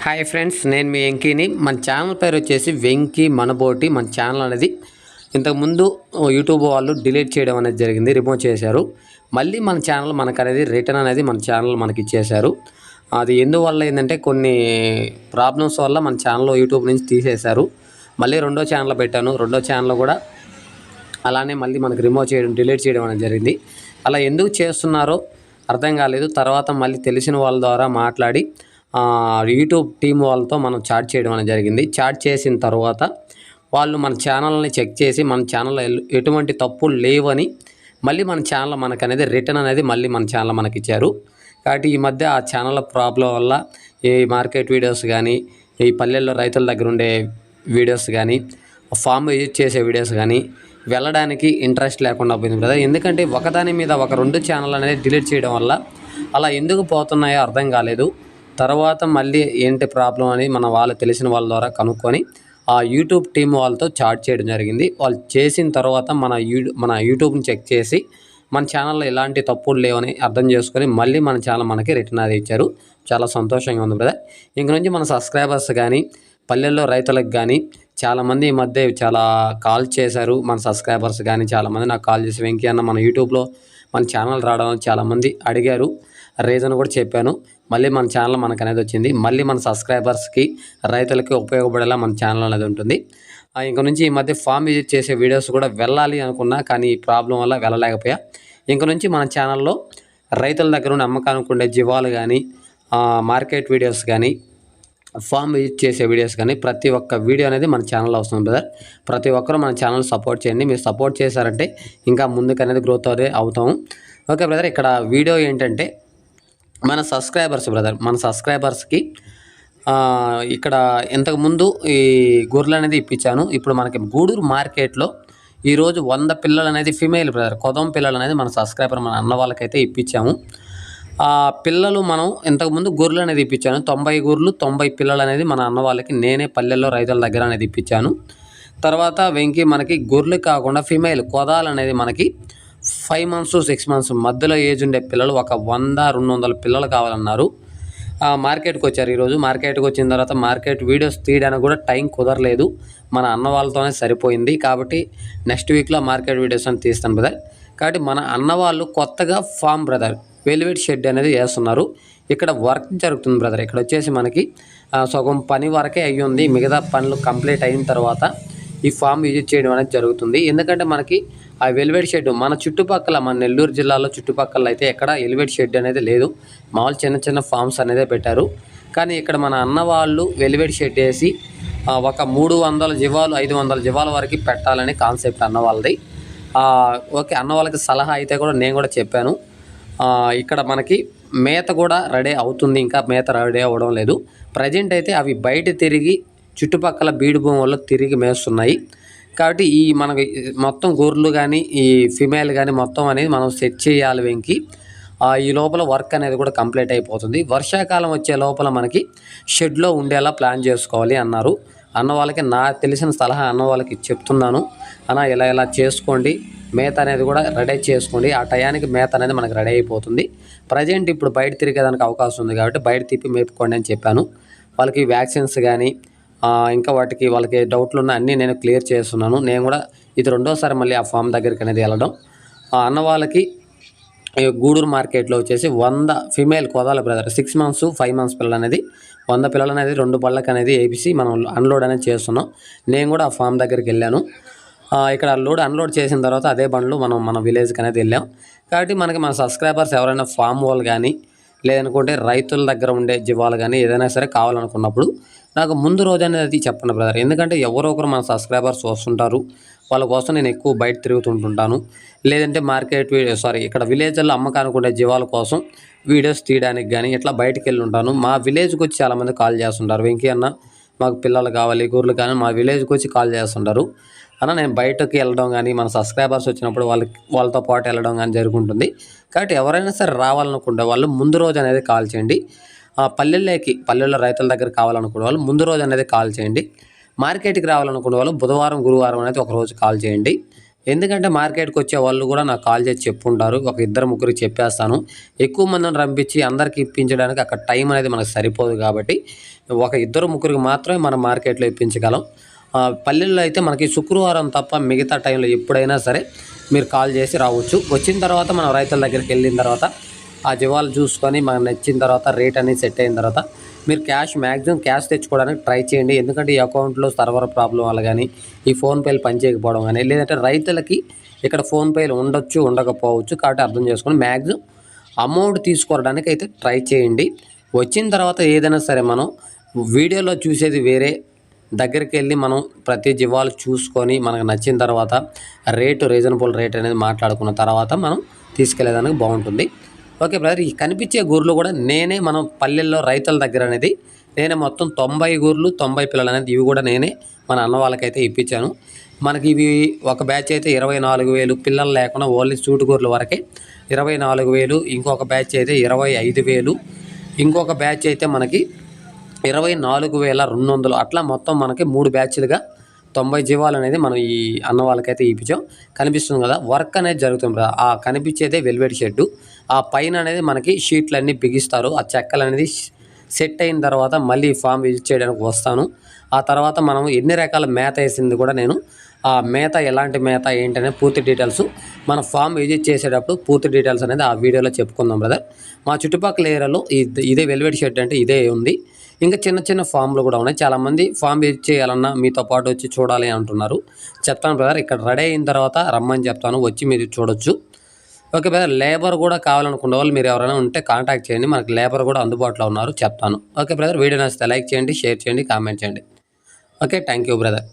Hi friends, నేను మీ వెంకీని. మన channel పేరు వచ్చేసి వెంకీ మనబోటి. మన ఛానల్ అనేది ఇంతకుముందు యూట్యూబ్ వాళ్ళు డిలీట్ చేయడం అనేది జరిగింది, రిమూవ్ చేశారు. మళ్ళీ మన ఛానల్ మనకు అనేది రిటర్న్ అనేది మన ఛానల్ మనకి ఇచ్చేశారు. అది ఎందువల్ల ఏంటంటే కొన్ని ప్రాబ్లమ్స్ వల్ల మన ఛానల్ యూట్యూబ్ నుంచి తీసేశారు. మళ్ళీ రెండో ఛానల్ పెట్టాను. రెండో ఛానల్ కూడా అలానే మళ్ళీ మనకి రిమూవ్ చేయడం, డిలీట్ చేయడం అనేది జరిగింది. అలా ఎందుకు చేస్తున్నారో అర్థం కాలేదు. తర్వాత మళ్ళీ తెలిసిన వాళ్ళ ద్వారా మాట్లాడి యూట్యూబ్ టీం వాళ్ళతో మనం చాట్ చేయడం అనేది జరిగింది. చాట్ చేసిన తర్వాత వాళ్ళు మన ఛానల్ని చెక్ చేసి మన ఛానల్లో ఎటువంటి తప్పులు లేవని మళ్ళీ మన ఛానల్ మనకు అనేది రిటర్న్ అనేది మళ్ళీ మన ఛానల్ మనకి ఇచ్చారు. కాబట్టి ఈ మధ్య ఆ ఛానల్ ప్రాబ్లం వల్ల ఈ మార్కెట్ వీడియోస్ కానీ, ఈ పల్లెల్లో రైతుల దగ్గర ఉండే వీడియోస్ కానీ, ఫామ్ యూజ్ చేసే వీడియోస్ కానీ వెళ్ళడానికి ఇంట్రెస్ట్ లేకుండా పోయింది కదా. ఎందుకంటే ఒకదాని మీద ఒక 2 ఛానల్ అనేది డిలీట్ చేయడం వల్ల అలా ఎందుకు పోతున్నాయో అర్థం కాలేదు. తర్వాత మళ్ళీ ఏంటి ప్రాబ్లం అని వాళ్ళు తెలిసిన వాళ్ళ ద్వారా కనుక్కొని ఆ యూట్యూబ్ టీం వాళ్ళతో చాట్ చేయడం జరిగింది. వాళ్ళు చేసిన తర్వాత మన యూట్యూబ్ని చెక్ చేసి మన ఛానల్లో ఎలాంటి తప్పులు లేవని అర్థం చేసుకొని మళ్ళీ మన ఛానల్ మనకి రిటర్న్ అది ఇచ్చారు. చాలా సంతోషంగా ఉంది బ్రదర్. ఇంక నుంచి మన సబ్స్క్రైబర్స్ కానీ, పల్లెల్లో రైతులకు కానీ చాలామంది ఈ మధ్య చాలా కాల్ చేశారు. మన సబ్స్క్రైబర్స్ కానీ చాలామంది నాకు కాల్ చేసి, వెంకీ అన్న మన యూట్యూబ్లో మన ఛానల్ రావడం చాలామంది అడిగారు. రీజన్ కూడా చెప్పాను. మళ్ళీ మన ఛానల్ మనకు అనేది వచ్చింది. మళ్ళీ మన సబ్స్క్రైబర్స్కి, రైతులకి ఉపయోగపడేలా మన ఛానల్ అనేది ఉంటుంది. ఇంక నుంచి ఈ మధ్య ఫామ్ విజిట్ చేసే వీడియోస్ కూడా వెళ్ళాలి అనుకున్నా, కానీ ఈ ప్రాబ్లం వల్ల వెళ్ళలేకపోయా. ఇంక నుంచి మన ఛానల్లో రైతుల దగ్గర ఉన్న అమ్మకానికి ఉండే జీవాలు కానీ, మార్కెట్ వీడియోస్ కానీ, ఫామ్ విజిట్ చేసే వీడియోస్ కానీ ప్రతి ఒక్క వీడియో అనేది మన ఛానల్లో వస్తుంది బ్రదర్. ప్రతి ఒక్కరూ మన ఛానల్ సపోర్ట్ చేయండి. మీరు సపోర్ట్ చేశారంటే ఇంకా ముందుకు అనేది గ్రోత్ అవుతాము. ఓకే బ్రదర్, ఇక్కడ వీడియో ఏంటంటే మన సబ్స్క్రైబర్స్ బ్రదర్, మన సబ్స్క్రైబర్స్కి ఇక్కడ ఇంతకుముందు ఈ గొర్రెలు అనేది ఇప్పించాను. ఇప్పుడు మనకి గూడూరు మార్కెట్లో ఈరోజు 100 పిల్లలు అనేది ఫిమేల్ బ్రదర్, కొదం పిల్లలు అనేది మన సబ్స్క్రైబర్ మన అన్న వాళ్ళకైతే ఇప్పించాము. ఆ పిల్లలు మనం ఇంతకుముందు గొర్రెలు అనేది ఇప్పించాను. 90 గొర్రెలు 90 పిల్లలు అనేది మన అన్న వాళ్ళకి నేనే పల్లెల్లో రైతుల దగ్గర అనేది ఇప్పించాను. తర్వాత వెంకీ మనకి గొర్రెలు కాకుండా ఫిమేల్ కొదాలు అనేది మనకి 5 months 6 months మధ్యలో ఏజ్ ఉండే పిల్లలు ఒక 100-200 పిల్లలు కావాలన్నారు. మార్కెట్కి వచ్చారు. ఈరోజు మార్కెట్కి వచ్చిన తర్వాత మార్కెట్ వీడియోస్ తీయడానికి కూడా టైం కుదరలేదు. మన అన్న వాళ్ళతోనే సరిపోయింది. కాబట్టి నెక్స్ట్ వీక్లో మార్కెట్ వీడియోస్ అని తీస్తాను బ్రదర్. కాబట్టి మన అన్న వాళ్ళు కొత్తగా ఫామ్ బ్రదర్ వెల్వెట్ షెడ్ అనేది వేస్తున్నారు. ఇక్కడ వర్క్ జరుగుతుంది బ్రదర్. ఇక్కడ వచ్చేసి మనకి సగం పని వరకే అయ్యింది. మిగతా పనులు కంప్లీట్ అయిన తర్వాత ఈ ఫామ్ విజిట్ చేయడం అనేది జరుగుతుంది. ఎందుకంటే మనకి ఆ వెల్వెట్ షెడ్ మన చుట్టుపక్కల, మన నెల్లూరు జిల్లాలో చుట్టుపక్కల అయితే ఎక్కడ వెల్వెట్ షెడ్ అనేది లేదు. మామూలు చిన్న చిన్న ఫామ్స్ అనేది పెట్టారు. కానీ ఇక్కడ మన అన్న వాళ్ళు వెల్వెట్ షెడ్ వేసి ఒక 300 జీవాలు 500 జీవాల వరకు పెట్టాలని కాన్సెప్ట్ అన్న వాళ్ళది. ఓకే, అన్న వాళ్ళకి సలహా అయితే కూడా నేను కూడా చెప్పాను. ఇక్కడ మనకి మేత కూడా రెడీ అవుతుంది. ఇంకా మేత రెడీ అవ్వడం లేదు. ప్రజెంట్ అయితే అవి బయట తిరిగి చుట్టుపక్కల బీడు భూముల్లో తిరిగి మేస్తున్నాయి. కాబట్టి ఈ మనకి మొత్తం గొర్రెలు కానీ, ఈ ఫిమేల్ కానీ మొత్తం అనేది మనం సెట్ చేయాలి వెంకి. ఈ లోపల వర్క్ అనేది కూడా కంప్లీట్ అయిపోతుంది. వర్షాకాలం వచ్చే లోపల మనకి షెడ్లో ఉండేలా ప్లాన్ చేసుకోవాలి అన్నారు. అన్న వాళ్ళకి నాకు తెలిసిన సలహా అన్న వాళ్ళకి చెప్తున్నాను. అన్న ఇలా చేసుకోండి, మేత అనేది కూడా రెడీ చేసుకోండి. ఆ టయానికి మేత అనేది మనకు రెడీ అయిపోతుంది. ప్రజెంట్ ఇప్పుడు బయట తిరిగేదానికి అవకాశం ఉంది కాబట్టి బయట తిప్పి మేపుకోండి అని చెప్పాను. వాళ్ళకి వ్యాక్సిన్స్ కానీ ఇంకా వాళ్ళకి డౌట్లు ఉన్న అన్నీ నేను క్లియర్ చేస్తున్నాను. నేను కూడా ఇది రెండోసారి మళ్ళీ ఆ ఫామ్ దగ్గరికి అనేది వెళ్ళడం. అన్న వాళ్ళకి గూడూరు మార్కెట్లో వచ్చేసి 100 ఫిమేల్ కొదాల బ్రదర్ 6 months 5 months పిల్లలు అనేది 100 పిల్లలు అనేది 2 బళ్ళకి అనేది వేసి మనం అన్లోడ్ అనేది చేస్తున్నాం. నేను కూడా ఆ ఫామ్ దగ్గరికి వెళ్ళాను. ఇక్కడ అన్లోడ్ చేసిన తర్వాత అదే బండ్లు మన విలేజ్కి అనేది వెళ్ళాం. కాబట్టి మనకి మన సబ్స్క్రైబర్స్ ఎవరైనా ఫామ్ వాళ్ళు కానీ, లేదనుకుంటే రైతుల దగ్గర ఉండే జీవాలు కానీ ఏదైనా సరే కావాలనుకున్నప్పుడు నాకు ముందు రోజు అనేది చెప్పండి బ్రదర్. ఎందుకంటే ఎవరో ఒకరు మన సబ్స్క్రైబర్స్ వస్తుంటారు. వాళ్ళ కోసం నేను ఎక్కువ బయట తిరుగుతుంటుంటాను. లేదంటే ఇక్కడ విలేజ్లో అమ్మకానికి ఉండే జీవాల కోసం వీడియోస్ తీయడానికి కానీ ఇట్లా బయటకు వెళ్ళి ఉంటాను. మా విలేజ్కి వచ్చి చాలామంది కాల్ చేస్తుంటారు, వెంకీ అన్న మాకు పిల్లలు కావాలి, గొర్రెలు కానీ మా విలేజ్కి వచ్చి కాల్ చేస్తుంటారు. అన్న నేను బయటకు వెళ్ళడం కానీ, మన సబ్స్క్రైబర్స్ వచ్చినప్పుడు వాళ్ళతో పాటు వెళ్ళడం కానీ జరుగుతుంది. కాబట్టి ఎవరైనా సరే రావాలనుకుంటే వాళ్ళు ముందు రోజు అనేది కాల్ చేయండి. పల్లెల్లో రైతుల దగ్గర కావాలనుకునే వాళ్ళు ముందు రోజు అనేది కాల్ చేయండి. మార్కెట్కి రావాలనుకునే వాళ్ళు బుధవారం గురువారం అనేది ఒక రోజు కాల్ చేయండి. ఎందుకంటే మార్కెట్కి వచ్చే వాళ్ళు కూడా నాకు కాల్ చేసి చెప్పుంటారు. ఒక ఇద్దరు ముగ్గురికి చెప్పేస్తాను. ఎక్కువ మందిని రంపించి అందరికి ఇప్పించడానికి అక్కడ టైం అనేది మనకు సరిపోదు కాబట్టి ఒక ఇద్దరు ముగ్గురికి మాత్రమే మనం మార్కెట్లో ఇప్పించగలం. పల్లెల్లో అయితే మనకి శుక్రవారం తప్ప మిగతా టైంలో ఎప్పుడైనా సరే మీరు కాల్ చేసి రావచ్చు. వచ్చిన తర్వాత మనం రైతుల దగ్గరికి వెళ్ళిన తర్వాత ఆ జీవాలు చూసుకొని మనకు నచ్చిన తర్వాత రేట్ అనేది సెట్ అయిన తర్వాత మీరు మ్యాక్సిమం క్యాష్ తెచ్చుకోవడానికి ట్రై చేయండి. ఎందుకంటే ఈ అకౌంట్లో సర్వర్ ప్రాబ్లం వల్ల కానీ ఈ ఫోన్పేలు పనిచేయకపోవడం కానీ లేదంటే రైతులకి ఇక్కడ ఫోన్పేలు ఉండొచ్చు ఉండకపోవచ్చు కాబట్టి అర్థం చేసుకొని మ్యాక్సిమం అమౌంట్ తీసుకోవడానికి అయితే ట్రై చేయండి. వచ్చిన తర్వాత ఏదైనా సరే మనం వీడియోలో చూసేది వేరే, దగ్గరికి వెళ్ళి మనం ప్రతి జీవాలు చూసుకొని మనకు నచ్చిన తర్వాత రీజనబుల్ రేట్ అనేది మాట్లాడుకున్న తర్వాత మనం తీసుకెళ్ళేదానికి బాగుంటుంది. ఓకే బ్రదర్, ఈ కనిపించే గూర్లు కూడా నేనే మనం పల్లెల్లో రైతుల దగ్గర అనేది నేనే మొత్తం 90 గూర్లు 90 పిల్లలు అనేది ఇవి కూడా నేనే మన అన్న వాళ్ళకైతే ఇప్పించాను. మనకి ఇవి ఒక బ్యాచ్ అయితే 24,000 పిల్లలు లేకుండా ఓన్లీ సూటు గూర్ల వరకే 24,000, ఇంకొక బ్యాచ్ అయితే 25,000, ఇంకొక బ్యాచ్ అయితే మనకి 24,200 అట్లా మొత్తం మనకి 3 బ్యాచ్లుగా 90 జీవాలు అనేది మనం ఈ అన్న వాళ్ళకైతే ఇప్పించాం. కనిపిస్తుంది కదా, వర్క్ అనేది జరుగుతుంది కదా. ఆ కనిపించేదే వెల్వెట్ షెడ్డు. ఆ పైన అనేది మనకి షీట్లన్నీ బిగిస్తారు. ఆ చెక్కలు అనేది సెట్ అయిన తర్వాత మళ్ళీ ఫామ్ విజిట్ చేయడానికి వస్తాను. ఆ తర్వాత మనం ఎన్ని రకాల మేత వేసింది కూడా నేను ఆ మేత ఎలాంటి మేత ఏంటనే పూర్తి డీటెయిల్స్ మన ఫామ్ విజిట్ చేసేటప్పుడు పూర్తి డీటెయిల్స్ అనేది ఆ వీడియోలో చెప్పుకుందాం బ్రదర్. మా చుట్టుపక్కల ఏరియాలో ఇదే వెల్వెట్ షెడ్ అంటే ఇదే ఉంది. ఇంకా చిన్న చిన్న ఫామ్లు కూడా ఉన్నాయి. చాలామంది ఫామ్ విజిట్ చేయాలన్నా మీతో పాటు వచ్చి చూడాలి అంటున్నారు. చెప్తాను బ్రదర్, ఇక్కడ రెడీ అయిన తర్వాత రమ్మని చెప్తాను, వచ్చి మీరు చూడొచ్చు. ఓకే బ్రదర్, లేబర్ కూడా కావాలనుకున్న వాళ్ళు మీరు ఎవరైనా ఉంటే కాంటాక్ట్ చేయండి. మనకు లేబర్ కూడా అందుబాటులో ఉన్నారు, చెప్తాను. ఓకే బ్రదర్, వీడియో నచ్చితే లైక్ చేయండి, షేర్ చేయండి, కామెంట్ చేయండి. Okay, thank you brother.